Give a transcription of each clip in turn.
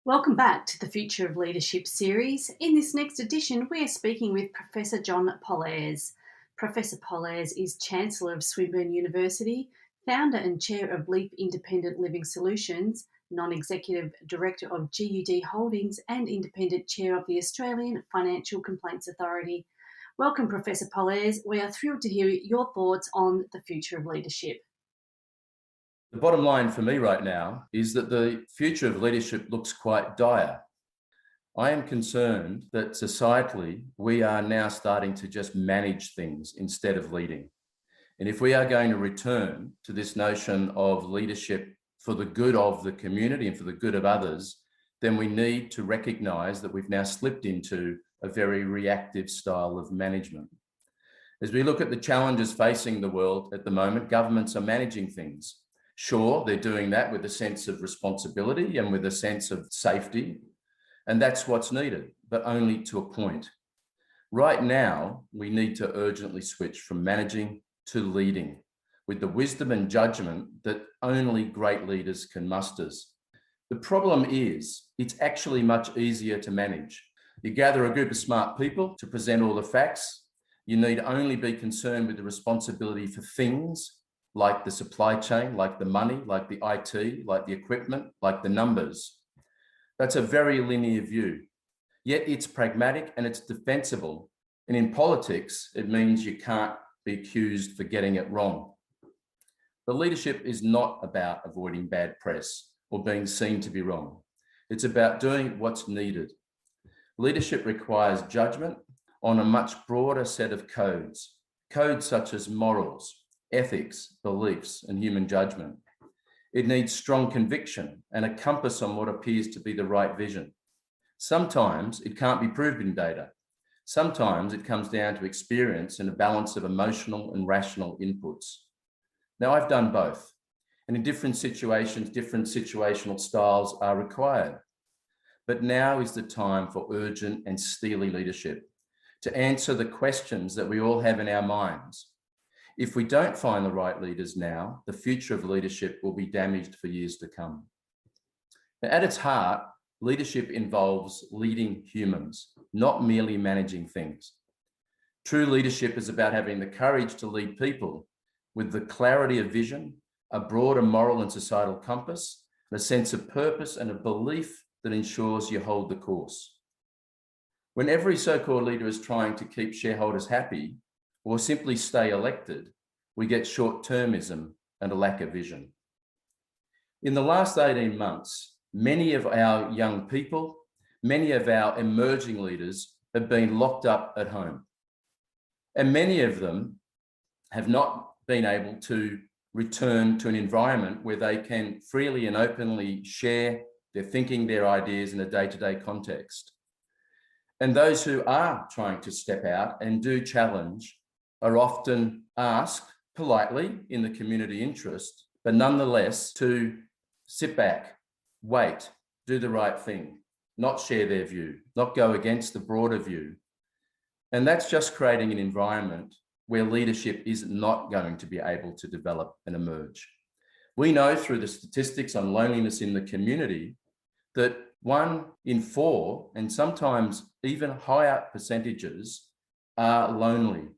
Welcome back to the Future of Leadership series. In this next edition, we are speaking with Professor John Pollaers. Professor Pollaers is Chancellor of Swinburne University, founder and chair of Leap Independent Living Solutions, non-executive director of GUD Holdings, and independent chair of the Australian Financial Complaints Authority. Welcome, Professor Pollaers. We are thrilled to hear your thoughts on the future of leadership. The bottom line for me right now is that the future of leadership looks quite dire. I am concerned that societally, we are now starting to just manage things instead of leading. And if we are going to return to this notion of leadership for the good of the community and for the good of others, then we need to recognize that we've now slipped into a very reactive style of management. As we look at the challenges facing the world at the moment, governments are managing things. Sure, they're doing that with a sense of responsibility and with a sense of safety, and that's what's needed, but only to a point. Right now, we need to urgently switch from managing to leading with the wisdom and judgment that only great leaders can muster. The problem is, it's actually much easier to manage. You gather a group of smart people to present all the facts. You need only be concerned with the responsibility for things like the supply chain, like the money, like the IT, like the equipment, like the numbers. That's a very linear view. Yet it's pragmatic and it's defensible. And in politics, it means you can't be accused for getting it wrong. But leadership is not about avoiding bad press or being seen to be wrong. It's about doing what's needed. Leadership requires judgment on a much broader set of codes such as morals, ethics, beliefs, and human judgment. It needs strong conviction and a compass on what appears to be the right vision. Sometimes it can't be proved in data. Sometimes it comes down to experience and a balance of emotional and rational inputs. Now, I've done both, and in different situations, different situational styles are required. But now is the time for urgent and steely leadership to answer the questions that we all have in our minds. If we don't find the right leaders now, the future of leadership will be damaged for years to come. Now, at its heart, leadership involves leading humans, not merely managing things. True leadership is about having the courage to lead people with the clarity of vision, a broader moral and societal compass, and a sense of purpose and a belief that ensures you hold the course. When every so-called leader is trying to keep shareholders happy, or simply stay elected, we get short-termism and a lack of vision. In the last 18 months, many of our young people, many of our emerging leaders have been locked up at home. And many of them have not been able to return to an environment where they can freely and openly share their thinking, their ideas in a day-to-day context. And those who are trying to step out and do challenge are often asked politely in the community interest, but nonetheless to sit back, wait, do the right thing, not share their view, not go against the broader view. And that's just creating an environment where leadership is not going to be able to develop and emerge. We know through the statistics on loneliness in the community that 1 in 4, and sometimes even higher percentages, are lonely,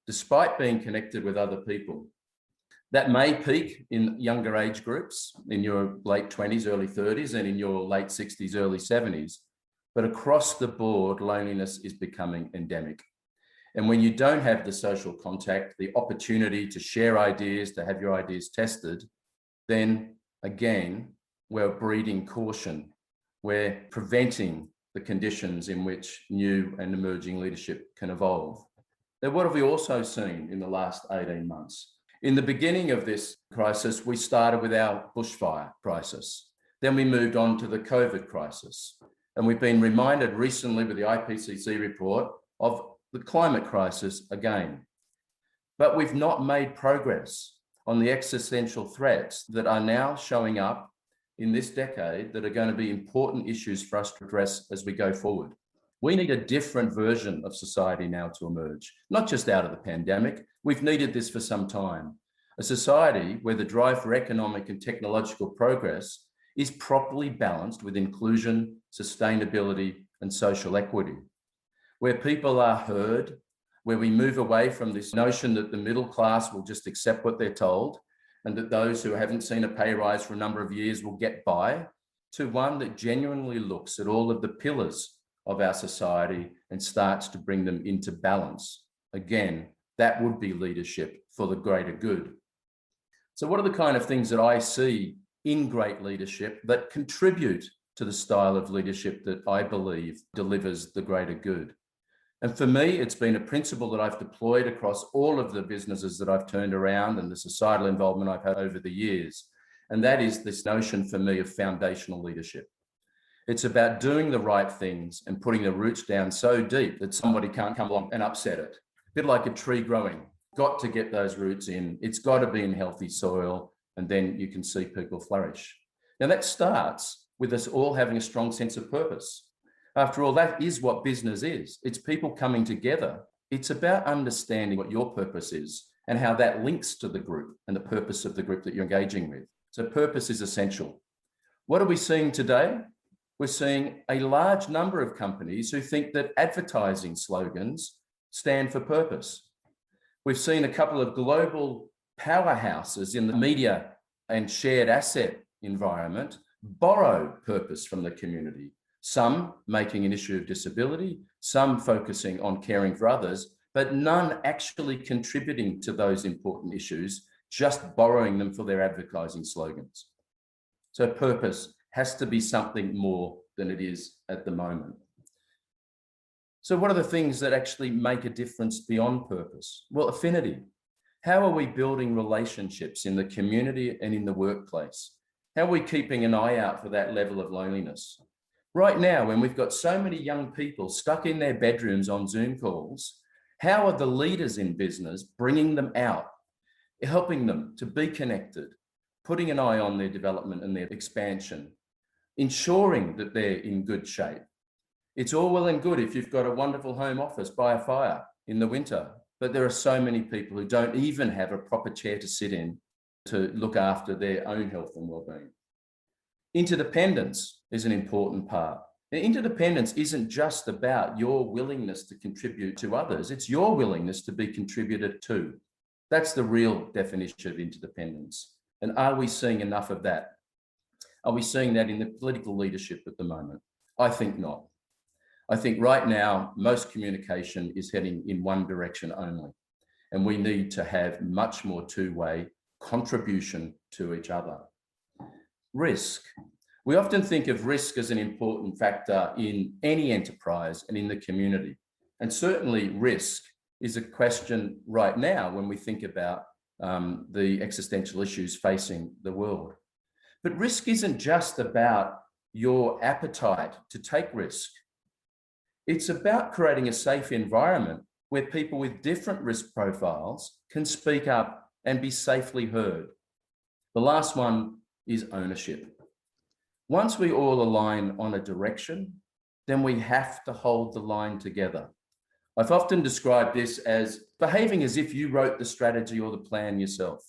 despite being connected with other people. That may peak in younger age groups, in your late 20s, early 30s, and in your late 60s, early 70s. But across the board, loneliness is becoming endemic. And when you don't have the social contact, the opportunity to share ideas, to have your ideas tested, then again, we're breeding caution. We're preventing the conditions in which new and emerging leadership can evolve. Now, what have we also seen in the last 18 months? In the beginning of this crisis, we started with our bushfire crisis. Then we moved on to the COVID crisis. And we've been reminded recently with the IPCC report of the climate crisis again. But we've not made progress on the existential threats that are now showing up in this decade that are going to be important issues for us to address as we go forward. We need a different version of society now to emerge, not just out of the pandemic. We've needed this for some time. A society where the drive for economic and technological progress is properly balanced with inclusion, sustainability, and social equity, where people are heard, where we move away from this notion that the middle class will just accept what they're told and that those who haven't seen a pay rise for a number of years will get by, to one that genuinely looks at all of the pillars of our society and starts to bring them into balance. Again, that would be leadership for the greater good. So what are the kind of things that I see in great leadership that contribute to the style of leadership that I believe delivers the greater good? And for me, it's been a principle that I've deployed across all of the businesses that I've turned around and the societal involvement I've had over the years. And that is this notion for me of foundational leadership. It's about doing the right things and putting the roots down so deep that somebody can't come along and upset it. A bit like a tree growing. Got to get those roots in. It's got to be in healthy soil, and then you can see people flourish. Now that starts with us all having a strong sense of purpose. After all, that is what business is. It's people coming together. It's about understanding what your purpose is and how that links to the group and the purpose of the group that you're engaging with. So purpose is essential. What are we seeing today? We're seeing a large number of companies who think that advertising slogans stand for purpose. We've seen a couple of global powerhouses in the media and shared asset environment borrow purpose from the community. Some making an issue of disability, some focusing on caring for others, but none actually contributing to those important issues, just borrowing them for their advertising slogans. So purpose has to be something more than it is at the moment. So what are the things that actually make a difference beyond purpose? Well, affinity. How are we building relationships in the community and in the workplace? How are we keeping an eye out for that level of loneliness? Right now, when we've got so many young people stuck in their bedrooms on Zoom calls, how are the leaders in business bringing them out, helping them to be connected, putting an eye on their development and their expansion, ensuring that they're in good shape? It's all well and good if you've got a wonderful home office by a fire in the winter, but there are so many people who don't even have a proper chair to sit in to look after their own health and well-being. Interdependence is an important part. And interdependence isn't just about your willingness to contribute to others, it's your willingness to be contributed to. That's the real definition of interdependence. And are we seeing enough of that? Are we seeing that in the political leadership at the moment? I think not. I think right now, most communication is heading in one direction only. And we need to have much more two-way contribution to each other. Risk. We often think of risk as an important factor in any enterprise and in the community. And certainly risk is a question right now when we think about the existential issues facing the world. But risk isn't just about your appetite to take risk. It's about creating a safe environment where people with different risk profiles can speak up and be safely heard. The last one is ownership. Once we all align on a direction, then we have to hold the line together. I've often described this as behaving as if you wrote the strategy or the plan yourself.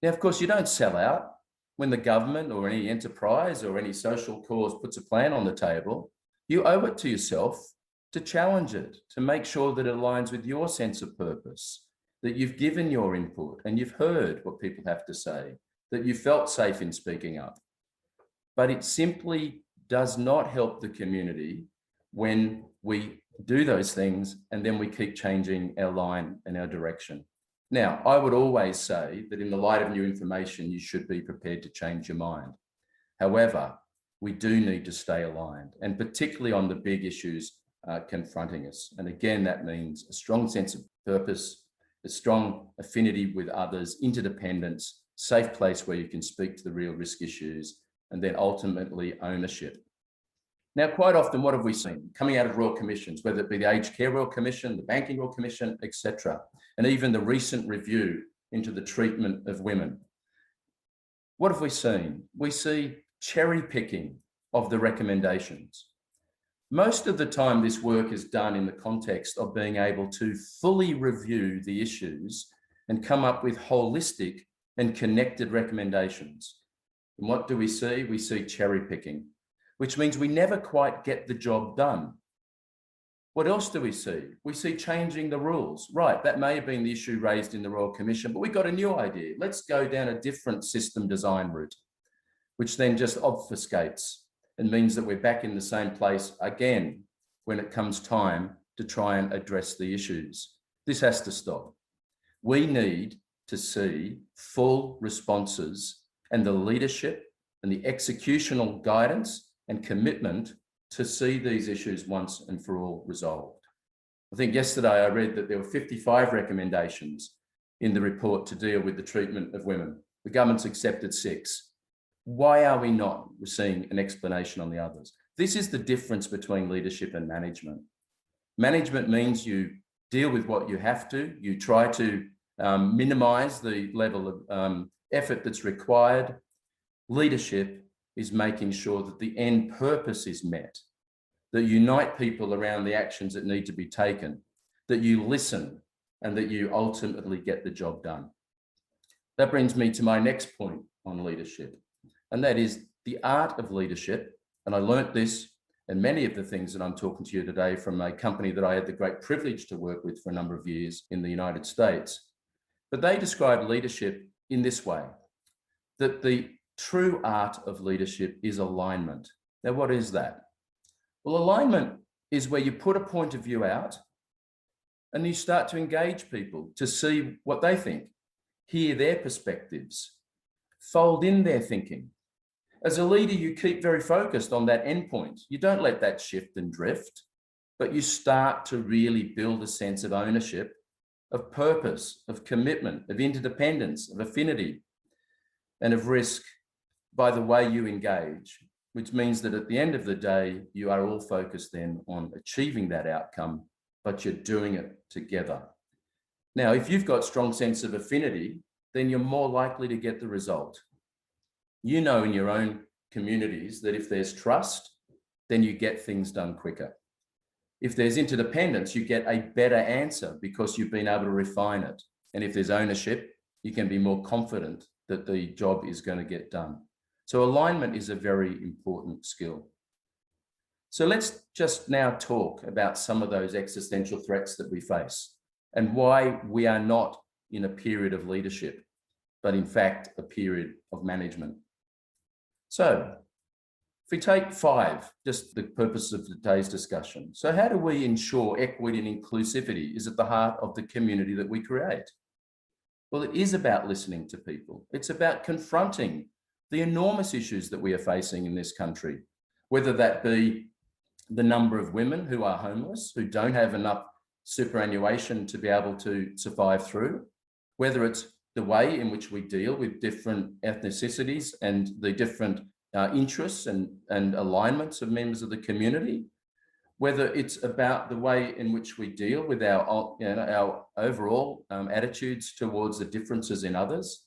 Now, of course, you don't sell out. When the government or any enterprise or any social cause puts a plan on the table, you owe it to yourself to challenge it, to make sure that it aligns with your sense of purpose, that you've given your input and you've heard what people have to say, that you felt safe in speaking up. But it simply does not help the community when we do those things and then we keep changing our line and our direction. Now, I would always say that in the light of new information, you should be prepared to change your mind. However, we do need to stay aligned, and particularly on the big issues confronting us. And again, that means a strong sense of purpose, a strong affinity with others, interdependence, safe place where you can speak to the real risk issues, and then ultimately ownership. Now, quite often, what have we seen coming out of Royal Commissions, whether it be the Aged Care Royal Commission, the Banking Royal Commission, etc., and even the recent review into the treatment of women? What have we seen? We see cherry picking of the recommendations. Most of the time, this work is done in the context of being able to fully review the issues and come up with holistic and connected recommendations. And what do we see? We see cherry picking, which means we never quite get the job done. What else do we see? We see changing the rules. Right, that may have been the issue raised in the Royal Commission, but we got a new idea. Let's go down a different system design route, which then just obfuscates and means that we're back in the same place again when it comes time to try and address the issues. This has to stop. We need to see full responses and the leadership and the executional guidance and commitment to see these issues once and for all resolved. I think yesterday I read that there were 55 recommendations in the report to deal with the treatment of women. The government's accepted 6. Why are we not seeing an explanation on the others? This is the difference between leadership and management. Management means you deal with what you have to, you try to minimize the level of effort that's required. Leadership is making sure that the end purpose is met, that you unite people around the actions that need to be taken, that you listen, and that you ultimately get the job done. That brings me to my next point on leadership, and that is the art of leadership. And I learnt this and many of the things that I'm talking to you today from a company that I had the great privilege to work with for a number of years in the United States. But they describe leadership in this way, that the true art of leadership is alignment. Now, what is that? Well, alignment is where you put a point of view out and you start to engage people to see what they think, hear their perspectives, fold in their thinking. As a leader, you keep very focused on that endpoint. You don't let that shift and drift, but you start to really build a sense of ownership, of purpose, of commitment, of interdependence, of affinity, and of risk by the way you engage, which means that at the end of the day, you are all focused then on achieving that outcome, but you're doing it together. Now, if you've got strong sense of affinity, then you're more likely to get the result. You know in your own communities that if there's trust, then you get things done quicker. If there's interdependence, you get a better answer because you've been able to refine it. And if there's ownership, you can be more confident that the job is going to get done. So alignment is a very important skill. So let's just now talk about some of those existential threats that we face and why we are not in a period of leadership, but in fact, a period of management. So if we take 5, just the purpose of today's discussion. So how do we ensure equity and inclusivity is at the heart of the community that we create? Well, it is about listening to people. It's about confronting the enormous issues that we are facing in this country, whether that be the number of women who are homeless, who don't have enough superannuation to be able to survive through, whether it's the way in which we deal with different ethnicities and the different interests and alignments of members of the community, whether it's about the way in which we deal with our overall attitudes towards the differences in others.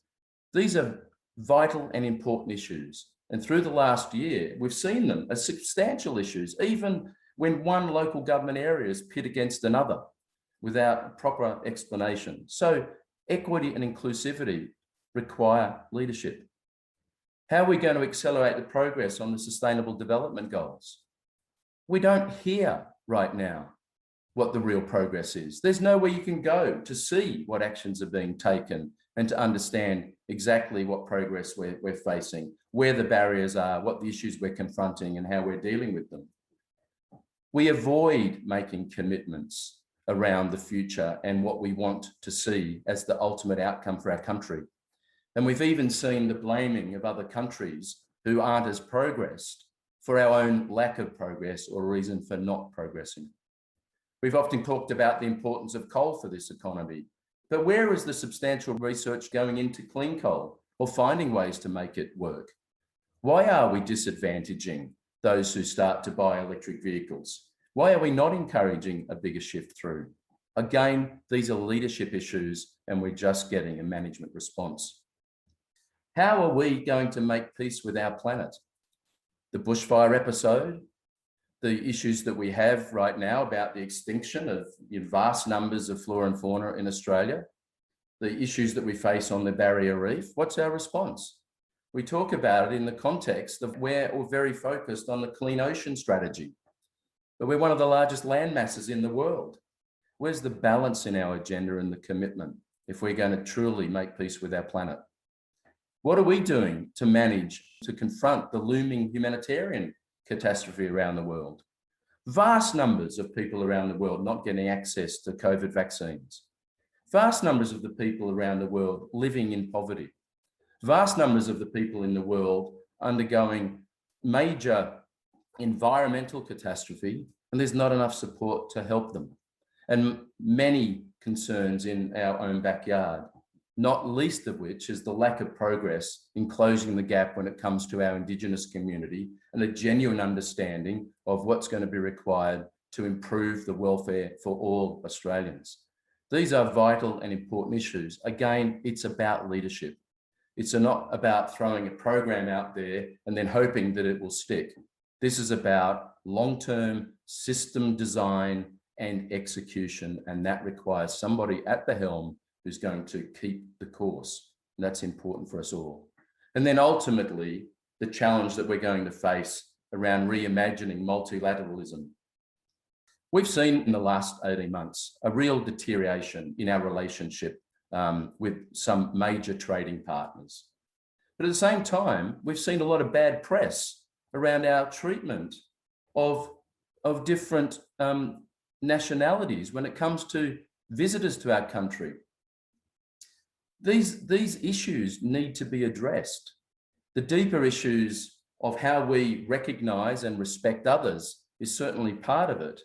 These are vital and important issues. And through the last year, we've seen them as substantial issues, even when one local government area is pit against another without proper explanation. So equity and inclusivity require leadership. How are we going to accelerate the progress on the Sustainable Development Goals? We don't hear right now what the real progress is. There's nowhere you can go to see what actions are being taken and to understand exactly what progress we're facing, where the barriers are, what the issues we're confronting and how we're dealing with them. We avoid making commitments around the future and what we want to see as the ultimate outcome for our country. And we've even seen the blaming of other countries who aren't as progressed for our own lack of progress or reason for not progressing. We've often talked about the importance of coal for this economy, but where is the substantial research going into clean coal or finding ways to make it work? Why are we disadvantaging those who start to buy electric vehicles? Why are we not encouraging a bigger shift through? Again, these are leadership issues and we're just getting a management response. How are we going to make peace with our planet? The bushfire episode, the issues that we have right now about the extinction of vast numbers of flora and fauna in Australia, the issues that we face on the barrier reef, what's our response? We talk about it in the context of where we're very focused on the clean ocean strategy, but we're one of the largest land masses in the world. Where's the balance in our agenda and the commitment if we're going to truly make peace with our planet? What are we doing to manage, to confront the looming humanitarian catastrophe around the world? Vast numbers of people around the world not getting access to COVID vaccines. Vast numbers of the people around the world living in poverty. Vast numbers of the people in the world undergoing major environmental catastrophe, and there's not enough support to help them. And many concerns in our own backyard, not least of which is the lack of progress in closing the gap when it comes to our Indigenous community and a genuine understanding of what's going to be required to improve the welfare for all Australians. These are vital and important issues. Again, it's about leadership. It's not about throwing a program out there and then hoping that it will stick. This is about long-term system design and execution, and that requires somebody at the helm who's going to keep the course. And that's important for us all. And then ultimately, the challenge that we're going to face around reimagining multilateralism. We've seen in the last 18 months a real deterioration in our relationship with some major trading partners. But at the same time, we've seen a lot of bad press around our treatment of different nationalities when it comes to visitors to our country. These issues need to be addressed. The deeper issues of how we recognise and respect others is certainly part of it.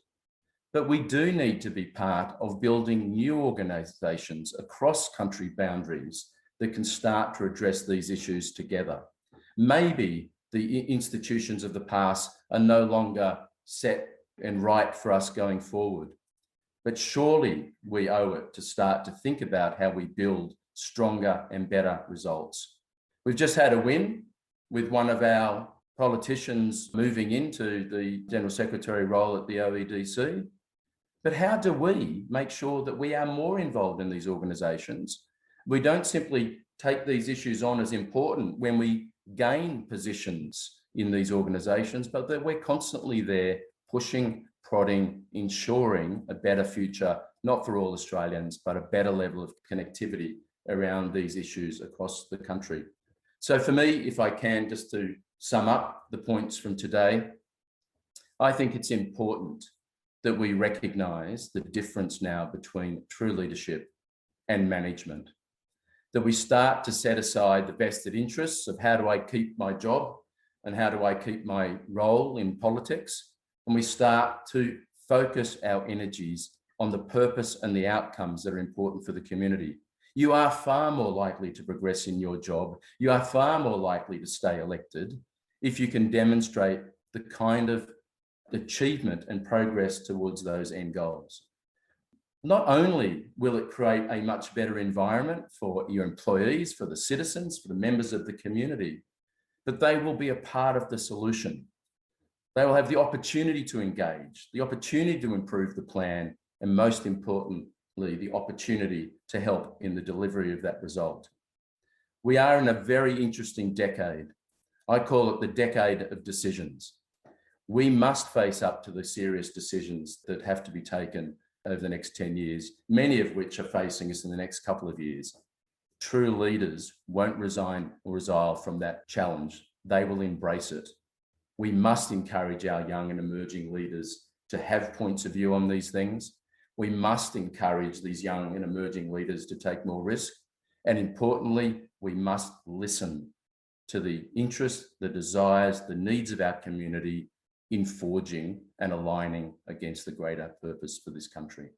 But we do need to be part of building new organisations across country boundaries that can start to address these issues together. Maybe the institutions of the past are no longer set and right for us going forward, but surely we owe it to start to think about how we build stronger and better results. We've just had a win with one of our politicians moving into the General Secretary role at the OEDC. But how do we make sure that we are more involved in these organisations? We don't simply take these issues on as important when we gain positions in these organisations, but that we're constantly there pushing, prodding, ensuring a better future, not for all Australians, but a better level of connectivity around these issues across the country. So for me, if I can, just to sum up the points from today, I think it's important that we recognise the difference now between true leadership and management, that we start to set aside the vested interests of how do I keep my job and how do I keep my role in politics, and we start to focus our energies on the purpose and the outcomes that are important for the community. You are far more likely to progress in your job. You are far more likely to stay elected if you can demonstrate the kind of achievement and progress towards those end goals. Not only will it create a much better environment for your employees, for the citizens, for the members of the community, but they will be a part of the solution. They will have the opportunity to engage, the opportunity to improve the plan, and most importantly, the opportunity to help in the delivery of that result. We are in a very interesting decade. I call it the decade of decisions. We must face up to the serious decisions that have to be taken over the next 10 years, many of which are facing us in the next couple of years. True leaders won't resign or resile from that challenge. They will embrace it. We must encourage our young and emerging leaders to have points of view on these things. We must encourage these young and emerging leaders to take more risk. And importantly, we must listen to the interests, the desires, the needs of our community in forging and aligning against the greater purpose for this country.